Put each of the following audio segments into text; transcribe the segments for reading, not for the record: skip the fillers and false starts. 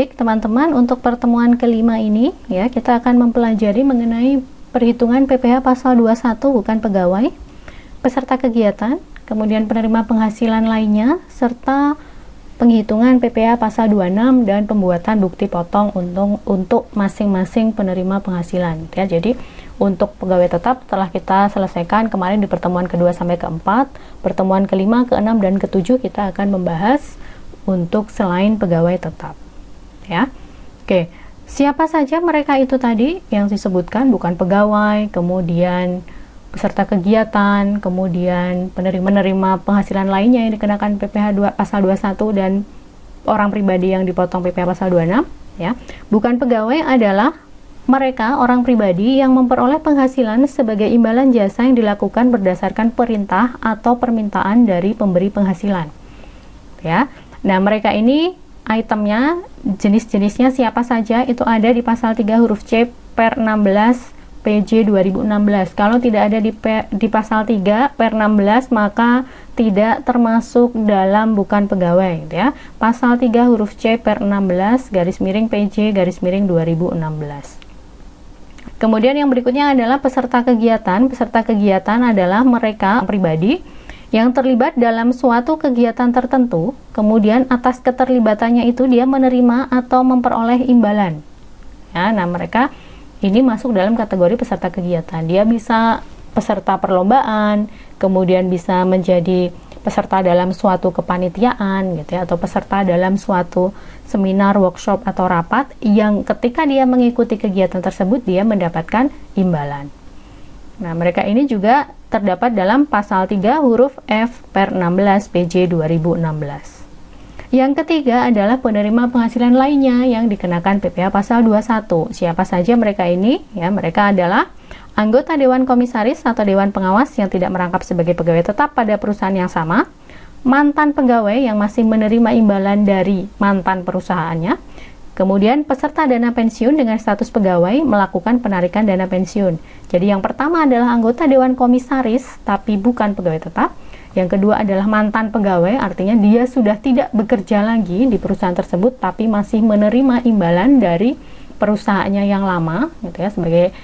Baik teman-teman, untuk pertemuan kelima ini ya kita akan mempelajari mengenai perhitungan PPh pasal 21 bukan pegawai, peserta kegiatan, kemudian penerima penghasilan lainnya, serta penghitungan PPh pasal 26 dan pembuatan bukti potong untuk masing-masing penerima penghasilan ya. Jadi untuk pegawai tetap telah kita selesaikan kemarin di pertemuan kedua sampai keempat, pertemuan kelima, keenam, dan ketujuh kita akan membahas untuk selain pegawai tetap ya. Oke, siapa saja mereka itu tadi yang disebutkan? Bukan pegawai, kemudian peserta kegiatan, kemudian penerima penghasilan lainnya yang dikenakan PPh pasal 21 dan orang pribadi yang dipotong PPh pasal 26 ya. Bukan pegawai adalah mereka orang pribadi yang memperoleh penghasilan sebagai imbalan jasa yang dilakukan berdasarkan perintah atau permintaan dari pemberi penghasilan ya. Nah, mereka ini itemnya, jenis-jenisnya siapa saja itu ada di pasal 3 huruf C per 16 PJ 2016. Kalau tidak ada di pasal 3 per 16 maka tidak termasuk dalam bukan pegawai ya. Pasal 3 huruf C per 16 garis miring PJ garis miring 2016. Kemudian yang berikutnya adalah peserta kegiatan. Peserta kegiatan adalah mereka pribadi yang terlibat dalam suatu kegiatan tertentu, kemudian atas keterlibatannya itu dia menerima atau memperoleh imbalan. Ya, nah mereka ini masuk dalam kategori peserta kegiatan. Dia bisa peserta perlombaan, kemudian bisa menjadi peserta dalam suatu kepanitiaan gitu ya, atau peserta dalam suatu seminar, workshop atau rapat yang ketika dia mengikuti kegiatan tersebut dia mendapatkan imbalan. Nah, mereka ini juga terdapat dalam pasal 3 huruf F per 16 PJ 2016. Yang ketiga adalah penerima penghasilan lainnya yang dikenakan PPh pasal 21. Siapa saja mereka ini? Ya, mereka adalah anggota Dewan Komisaris atau Dewan Pengawas yang tidak merangkap sebagai pegawai tetap pada perusahaan yang sama, mantan pegawai yang masih menerima imbalan dari mantan perusahaannya, kemudian peserta dana pensiun dengan status pegawai melakukan penarikan dana pensiun. Jadi yang pertama adalah anggota Dewan Komisaris tapi bukan pegawai tetap. Yang kedua adalah mantan pegawai, artinya dia sudah tidak bekerja lagi di perusahaan tersebut tapi masih menerima imbalan dari perusahaannya yang lama gitu ya, sebagai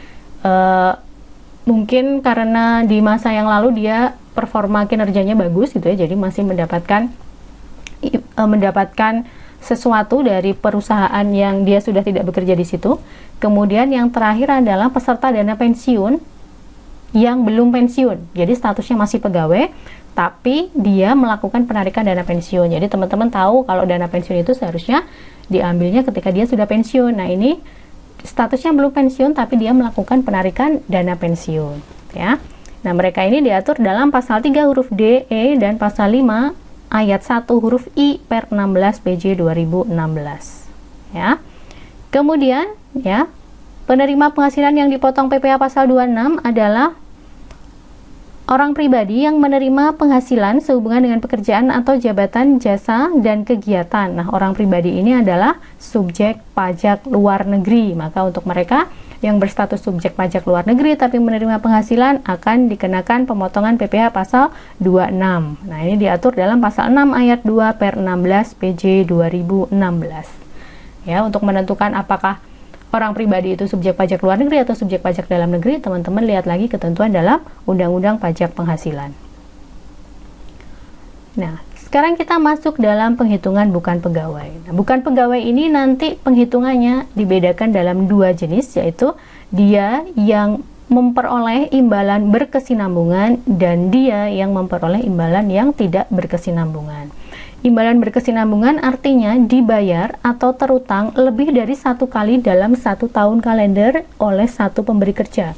mungkin karena di masa yang lalu dia performa kinerjanya bagus gitu ya, jadi masih mendapatkan sesuatu dari perusahaan yang dia sudah tidak bekerja di situ. Kemudian yang terakhir adalah peserta dana pensiun yang belum pensiun. Jadi statusnya masih pegawai, tapi dia melakukan penarikan dana pensiun. Jadi teman-teman tahu kalau dana pensiun itu seharusnya diambilnya ketika dia sudah pensiun. Nah, ini statusnya belum pensiun tapi dia melakukan penarikan dana pensiun ya. Nah, mereka ini diatur dalam pasal 3 huruf D, E, dan pasal 5 ayat 1 huruf I per 16 PJ 2016 ya. Kemudian ya, penerima penghasilan yang dipotong PPh pasal 26 adalah orang pribadi yang menerima penghasilan sehubungan dengan pekerjaan atau jabatan, jasa, dan kegiatan. Nah, orang pribadi ini adalah subjek pajak luar negeri. Maka untuk mereka yang berstatus subjek pajak luar negeri tapi menerima penghasilan akan dikenakan pemotongan PPh pasal 26. Nah, ini diatur dalam pasal 6 ayat 2 per 16 PJ 2016. Ya, untuk menentukan apakah orang pribadi itu subjek pajak luar negeri atau subjek pajak dalam negeri, teman-teman lihat lagi ketentuan dalam Undang-Undang Pajak Penghasilan. Nah, sekarang kita masuk dalam penghitungan bukan pegawai. Nah, bukan pegawai ini nanti penghitungannya dibedakan dalam dua jenis, yaitu dia yang memperoleh imbalan berkesinambungan dan dia yang memperoleh imbalan yang tidak berkesinambungan. Imbalan berkesinambungan artinya dibayar atau terutang lebih dari satu kali dalam 1 tahun kalender oleh satu pemberi kerja.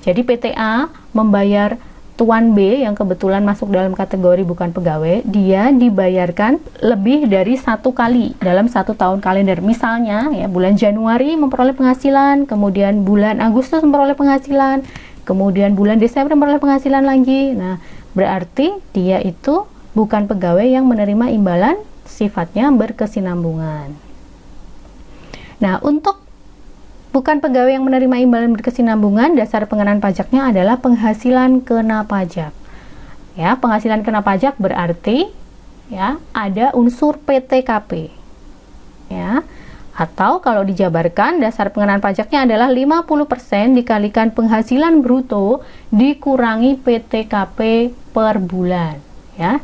Jadi PT A membayar Tuan B yang kebetulan masuk dalam kategori bukan pegawai, dia dibayarkan lebih dari 1 kali dalam 1 tahun kalender. Misalnya ya, bulan Januari memperoleh penghasilan, kemudian bulan Agustus memperoleh penghasilan, kemudian bulan Desember memperoleh penghasilan lagi. Nah, berarti dia itu bukan pegawai yang menerima imbalan sifatnya berkesinambungan. Nah, untuk bukan pegawai yang menerima imbalan berkesinambungan, dasar pengenaan pajaknya adalah penghasilan kena pajak. Ya, penghasilan kena pajak berarti ya ada unsur PTKP. Ya, Atau kalau dijabarkan, dasar pengenaan pajaknya adalah 50% dikalikan penghasilan bruto dikurangi PTKP per bulan, ya.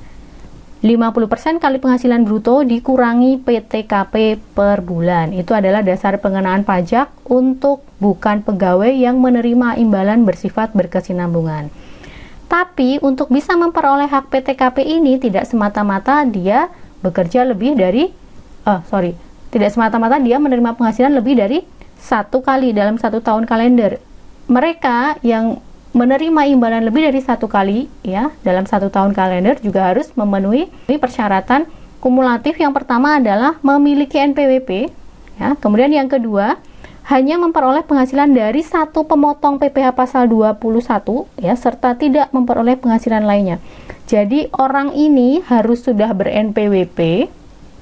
50% kali penghasilan bruto dikurangi PTKP per bulan. Itu adalah dasar pengenaan pajak untuk bukan pegawai yang menerima imbalan bersifat berkesinambungan. Tapi untuk bisa memperoleh hak PTKP ini tidak semata-mata dia bekerja lebih dari tidak semata-mata dia menerima penghasilan lebih dari 1 kali dalam 1 tahun kalender. Mereka yang menerima imbalan lebih dari 1 kali ya dalam 1 tahun kalender juga harus memenuhi persyaratan kumulatif. Yang pertama adalah memiliki NPWP, ya. Kemudian yang kedua, hanya memperoleh penghasilan dari 1 pemotong PPh pasal 21 ya, serta tidak memperoleh penghasilan lainnya. Jadi orang ini harus sudah ber-NPWP,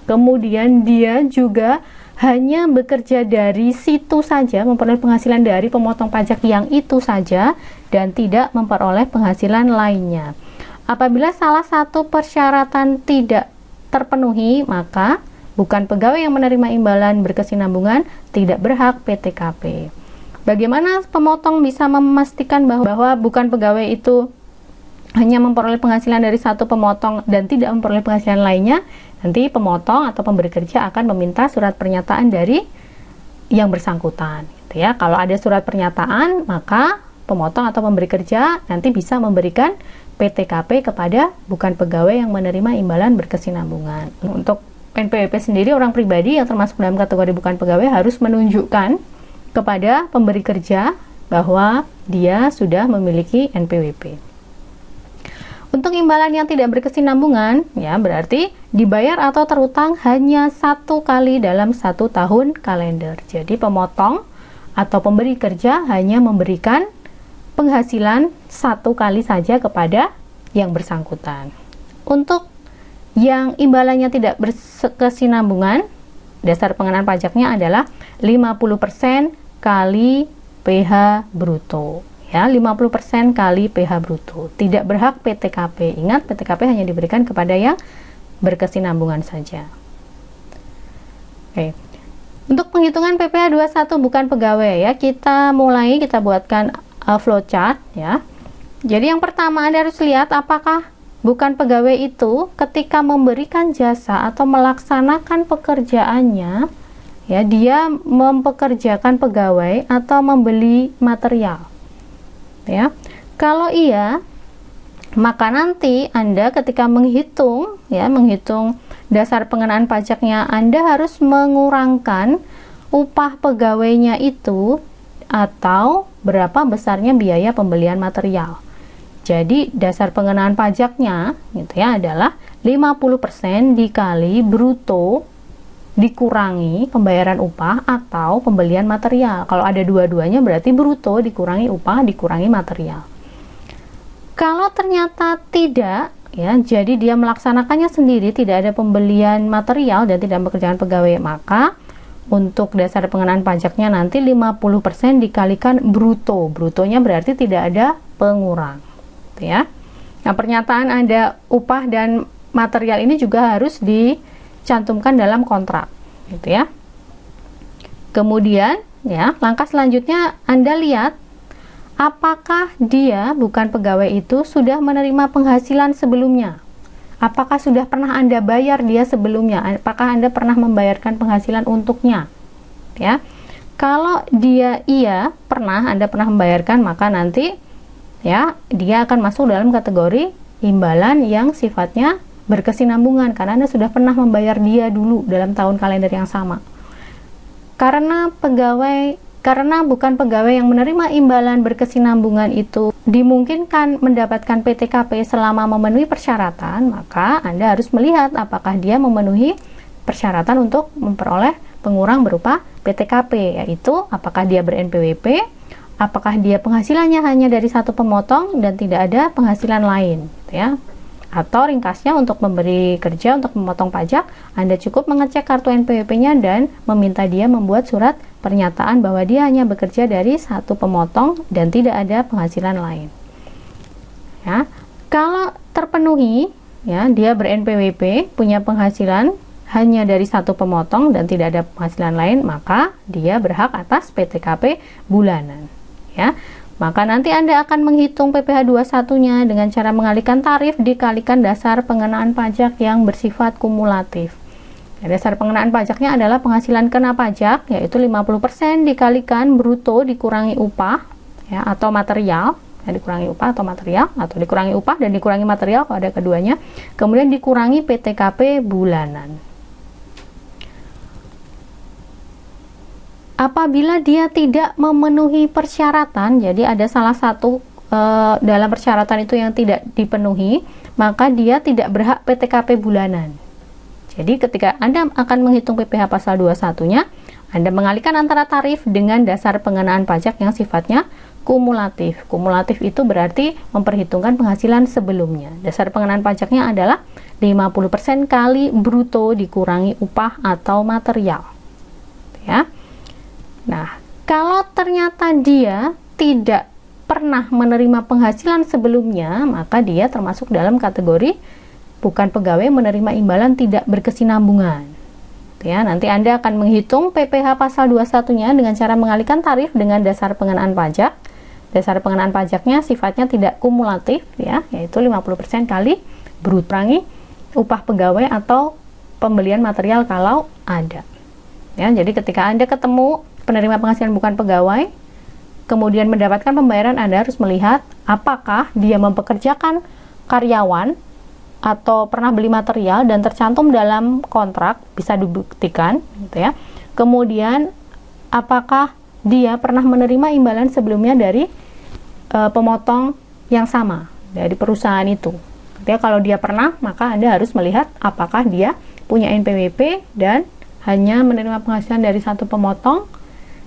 kemudian dia juga hanya bekerja dari situ saja, memperoleh penghasilan dari pemotong pajak yang itu saja, dan tidak memperoleh penghasilan lainnya. Apabila salah satu persyaratan tidak terpenuhi, maka bukan pegawai yang menerima imbalan berkesinambungan tidak berhak PTKP. Bagaimana pemotong bisa memastikan bahwa bukan pegawai itu hanya memperoleh penghasilan dari 1 pemotong dan tidak memperoleh penghasilan lainnya? Nanti pemotong atau pemberi kerja akan meminta surat pernyataan dari yang bersangkutan, gitu ya. Kalau ada surat pernyataan, maka pemotong atau pemberi kerja nanti bisa memberikan PTKP kepada bukan pegawai yang menerima imbalan berkesinambungan. Untuk NPWP sendiri, orang pribadi yang termasuk dalam kategori bukan pegawai harus menunjukkan kepada pemberi kerja bahwa dia sudah memiliki NPWP. Untuk imbalan yang tidak berkesinambungan, ya berarti dibayar atau terutang hanya 1 kali dalam 1 tahun kalender. Jadi pemotong atau pemberi kerja hanya memberikan penghasilan 1 kali saja kepada yang bersangkutan. Untuk yang imbalannya tidak berkesinambungan, dasar pengenaan pajaknya adalah 50% kali PH bruto. Ya, 50% kali PH bruto. Tidak berhak PTKP. Ingat, PTKP hanya diberikan kepada yang berkesinambungan saja. Oke. Untuk penghitungan PPh 21 bukan pegawai ya, kita buatkan flowchart ya. Jadi yang pertama Anda harus lihat apakah bukan pegawai itu ketika memberikan jasa atau melaksanakan pekerjaannya ya, dia mempekerjakan pegawai atau membeli material. Ya, kalau iya, maka nanti Anda ketika menghitung dasar pengenaan pajaknya, Anda harus mengurangkan upah pegawainya itu atau berapa besarnya biaya pembelian material. Jadi dasar pengenaan pajaknya gitu ya adalah 50% dikali bruto dikurangi pembayaran upah atau pembelian material. Kalau ada dua-duanya berarti bruto dikurangi upah dikurangi material. Kalau ternyata tidak ya, jadi dia melaksanakannya sendiri, tidak ada pembelian material dan tidak bekerjaan pegawai, maka untuk dasar pengenaan pajaknya nanti 50% dikalikan bruto. Brutonya berarti tidak ada pengurang. Gitu ya. Nah, pernyataan ada upah dan material ini juga harus cantumkan dalam kontrak, gitu ya. Kemudian ya, langkah selanjutnya Anda lihat apakah dia bukan pegawai itu sudah menerima penghasilan sebelumnya. Apakah sudah pernah Anda bayar dia sebelumnya? Apakah Anda pernah membayarkan penghasilan untuknya? Ya. Kalau dia iya, Anda pernah membayarkan, maka nanti ya, dia akan masuk dalam kategori imbalan yang sifatnya berkesinambungan karena Anda sudah pernah membayar dia dulu dalam tahun kalender yang sama. Karena bukan pegawai yang menerima imbalan berkesinambungan itu dimungkinkan mendapatkan PTKP selama memenuhi persyaratan, maka Anda harus melihat apakah dia memenuhi persyaratan untuk memperoleh pengurang berupa PTKP, yaitu apakah dia ber-NPWP, apakah dia penghasilannya hanya dari 1 pemotong dan tidak ada penghasilan lain, gitu ya. Atau ringkasnya, untuk memberi kerja, untuk memotong pajak, Anda cukup mengecek kartu NPWP-nya dan meminta dia membuat surat pernyataan bahwa dia hanya bekerja dari 1 pemotong dan tidak ada penghasilan lain. Ya, kalau terpenuhi, ya, dia ber-NPWP, punya penghasilan hanya dari satu pemotong dan tidak ada penghasilan lain, maka dia berhak atas PTKP bulanan. Ya, maka nanti Anda akan menghitung PPh 21-nya dengan cara mengalihkan tarif dikalikan dasar pengenaan pajak yang bersifat kumulatif. Dasar pengenaan pajaknya adalah penghasilan kena pajak, yaitu 50% dikalikan bruto dikurangi upah, ya, atau material, ya, dikurangi upah atau material, atau dikurangi upah dan dikurangi material kalau ada keduanya, kemudian dikurangi PTKP bulanan. Apabila dia tidak memenuhi persyaratan, jadi ada salah satu dalam persyaratan itu yang tidak dipenuhi, maka dia tidak berhak PTKP bulanan. Jadi ketika Anda akan menghitung PPh pasal 21-nya, Anda mengalihkan antara tarif dengan dasar pengenaan pajak yang sifatnya kumulatif. Kumulatif itu berarti memperhitungkan penghasilan sebelumnya. Dasar pengenaan pajaknya adalah 50% kali bruto dikurangi upah atau material. Ya. Nah, kalau ternyata dia tidak pernah menerima penghasilan sebelumnya, maka dia termasuk dalam kategori bukan pegawai menerima imbalan tidak berkesinambungan. Ya, nanti Anda akan menghitung PPh pasal 21-nya dengan cara mengalihkan tarif dengan dasar pengenaan pajak. Dasar pengenaan pajaknya sifatnya tidak kumulatif, ya, yaitu 50% kali bruto kurangi upah pegawai atau pembelian material kalau ada. Ya, jadi ketika Anda ketemu penerima penghasilan bukan pegawai, kemudian mendapatkan pembayaran, Anda harus melihat apakah dia mempekerjakan karyawan atau pernah beli material dan tercantum dalam kontrak, bisa dibuktikan, gitu ya. Kemudian apakah dia pernah menerima imbalan sebelumnya dari pemotong yang sama dari perusahaan itu. Jadi kalau dia pernah, maka Anda harus melihat apakah dia punya NPWP dan hanya menerima penghasilan dari satu pemotong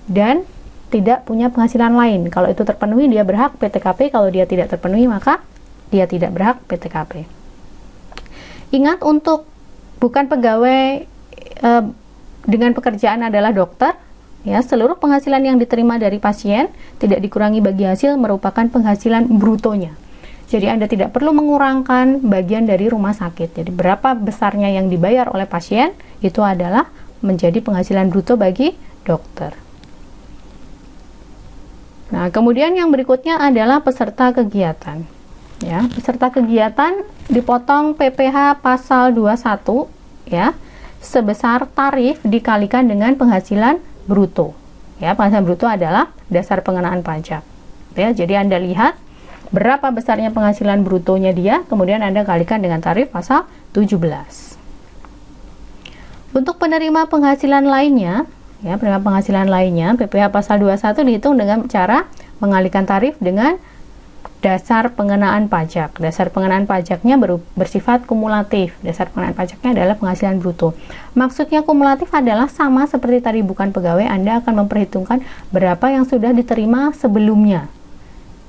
dan tidak punya penghasilan lain. Kalau itu terpenuhi, dia berhak PTKP. Kalau dia tidak terpenuhi, maka dia tidak berhak PTKP. Ingat, untuk bukan pegawai dengan pekerjaan adalah dokter, ya, seluruh penghasilan yang diterima dari pasien tidak dikurangi bagi hasil merupakan penghasilan brutonya. Jadi Anda tidak perlu mengurangkan bagian dari rumah sakit. Jadi berapa besarnya yang dibayar oleh pasien itu adalah menjadi penghasilan bruto bagi dokter. Nah, kemudian yang berikutnya adalah peserta kegiatan. Ya, peserta kegiatan dipotong PPh pasal 21, ya, sebesar tarif dikalikan dengan penghasilan bruto. Ya, penghasilan bruto adalah dasar pengenaan pajak. Ya, jadi Anda lihat berapa besarnya penghasilan brutonya dia, kemudian Anda kalikan dengan tarif pasal 17. Untuk penerima penghasilan lainnya, ya, penerima penghasilan lainnya, PPh pasal 21 dihitung dengan cara mengalihkan tarif dengan dasar pengenaan pajak. Dasar pengenaan pajaknya bersifat kumulatif. Dasar pengenaan pajaknya adalah penghasilan bruto. Maksudnya kumulatif adalah sama seperti tadi bukan pegawai, Anda akan memperhitungkan berapa yang sudah diterima sebelumnya.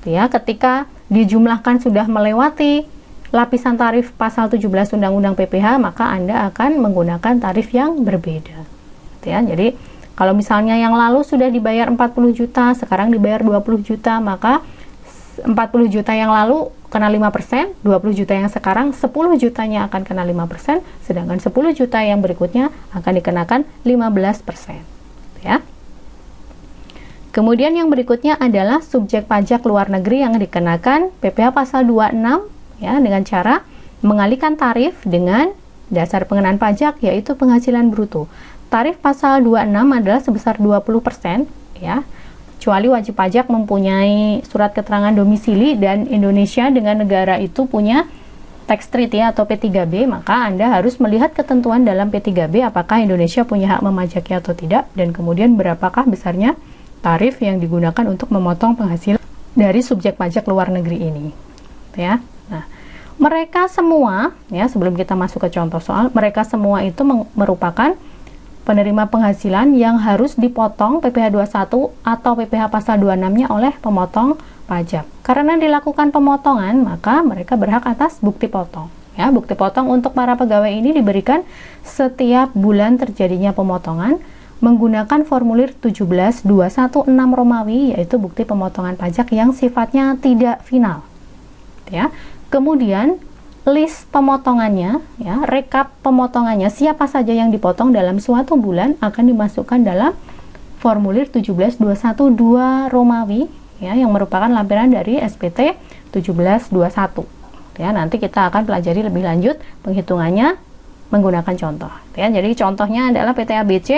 Ya, ketika dijumlahkan sudah melewati lapisan tarif pasal 17 Undang-Undang PPh, maka Anda akan menggunakan tarif yang berbeda. Ya, jadi kalau misalnya yang lalu sudah dibayar 40 juta, sekarang dibayar 20 juta, maka 40 juta yang lalu kena 5%, 20 juta yang sekarang 10 jutanya akan kena 5%, sedangkan 10 juta yang berikutnya akan dikenakan 15%. Ya. Kemudian yang berikutnya adalah subjek pajak luar negeri yang dikenakan PPh pasal 26, ya, dengan cara mengalihkan tarif dengan dasar pengenaan pajak yaitu penghasilan bruto. Tarif pasal 26 adalah sebesar 20%, ya, kecuali wajib pajak mempunyai surat keterangan domisili dan Indonesia dengan negara itu punya tax treaty atau P3B, maka Anda harus melihat ketentuan dalam P3B apakah Indonesia punya hak memajaki atau tidak, dan kemudian berapakah besarnya tarif yang digunakan untuk memotong penghasilan dari subjek pajak luar negeri ini. Ya. Nah, mereka semua, ya, sebelum kita masuk ke contoh soal, mereka semua itu merupakan penerima penghasilan yang harus dipotong PPh 21 atau PPh pasal 26-nya oleh pemotong pajak. Karena dilakukan pemotongan, maka mereka berhak atas bukti potong. Ya, bukti potong untuk para pegawai ini diberikan setiap bulan terjadinya pemotongan menggunakan formulir 17.216 Romawi, yaitu bukti pemotongan pajak yang sifatnya tidak final. Ya. Kemudian list pemotongannya, ya, rekap pemotongannya, siapa saja yang dipotong dalam suatu bulan akan dimasukkan dalam formulir 17212 Romawi, ya, yang merupakan lampiran dari SPT 1721. Ya, nanti kita akan pelajari lebih lanjut penghitungannya menggunakan contoh. Ya, jadi contohnya adalah PT ABC,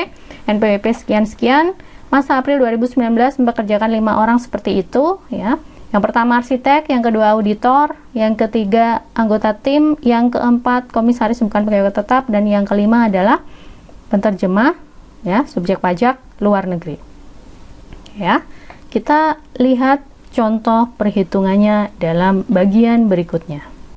NPWP sekian-sekian, masa April 2019 mempekerjakan 5 orang seperti itu, ya. Yang pertama arsitek, yang kedua auditor, yang ketiga anggota tim, yang keempat komisaris bukan pegawai tetap, dan yang kelima adalah penterjemah, ya, subjek pajak luar negeri. Ya, kita lihat contoh perhitungannya dalam bagian berikutnya.